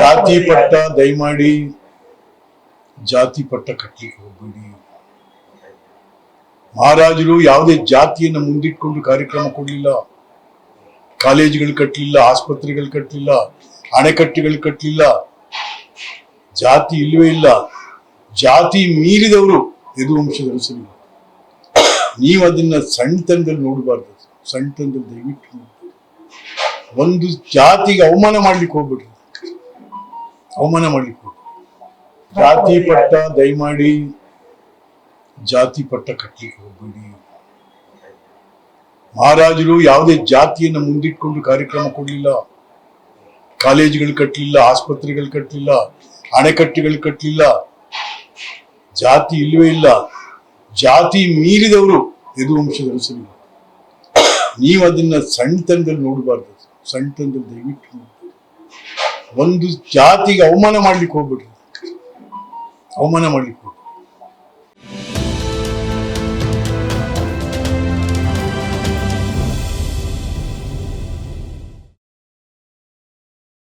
ಜಾತಿ ಪಟ್ಟ ದಯಮಾಡಿ ಜಾತಿ ಪಟ್ಟ ಕಟ್ಟಲಿಕ್ಕೆ ಹೋಗ್ಬೇಡಿ. ಮಹಾರಾಜರು ಯಾವುದೇ ಜಾತಿಯನ್ನು ಮುಂದಿಟ್ಕೊಂಡು ಕಾರ್ಯಕ್ರಮ ಕೊಡಲಿಲ್ಲ. ಕಾಲೇಜುಗಳು ಕಟ್ಟಲಿಲ್ಲ, ಆಸ್ಪತ್ರೆಗಳು ಕಟ್ಟಲಿಲ್ಲ, ಅಣೆಕಟ್ಟೆಗಳು ಕಟ್ಟಲಿಲ್ಲ. ಜಾತಿ ಇಲ್ಲವೇ ಇಲ್ಲ. ಜಾತಿ ಮೀರಿದವರು ಯದುವಂಶದ ಸರಿ. ನೀವು ಅದನ್ನ ಸಣ್ಣತನದಲ್ಲಿ ನೋಡಬಾರ್ದು. ಸಣ್ಣತನದಲ್ಲಿ ದಯವಿಟ್ಟು ಒಂದು ಜಾತಿಗೆ ಅವಮಾನ ಮಾಡ್ಲಿಕ್ಕೆ ಹೋಗ್ಬಿಡ್ರಿ. ಅವಮಾನ ಮಾಡ್ಲಿಕ್ಕೆ ಹೋಗ್ಬಿಡ್ರಿ. ಜಾತಿ ಪಟ್ಟ ದಯಮಾಡಿ ಜಾತಿ ಪಟ್ಟ ಕಟ್ಟಲಿಕ್ಕೆ ಹೋಗ್ಬೇಡಿ. ಮಹಾರಾಜರು ಯಾವುದೇ ಜಾತಿಯನ್ನು ಮುಂದಿಟ್ಕೊಂಡು ಕಾರ್ಯಕ್ರಮ ಕೊಡಲಿಲ್ಲ. ಕಾಲೇಜುಗಳು ಕಟ್ಟಲಿಲ್ಲ, ಆಸ್ಪತ್ರೆಗಳು ಕಟ್ಟಲಿಲ್ಲ, ಅಣೆಕಟ್ಟೆಗಳು ಕಟ್ಟಲಿಲ್ಲ. ಜಾತಿ ಇಲ್ಲವೇ ಇಲ್ಲ. ಜಾತಿ ಮೀರಿದವರು ಯದುವಂಶದ ಸರಿ. ನೀವು ಅದನ್ನ ಸಣ್ಣತನದಲ್ಲಿ ನೋಡಬಾರ್ದು. ಸಣ್ಣತನದಲ್ಲಿ ದಯವಿಟ್ಟು ಒಂದು ಜಾತಿಗೆ ಅವಮಾನ ಮಾಡ್ಲಿಕ್ಕೆ ಹೋಗ್ಬಿಡ್ರಿ. ಅವಮಾನ ಮಾಡ್ಲಿಕ್ಕೆ ಹೋಗ್ಬಿಡ್ರಿ.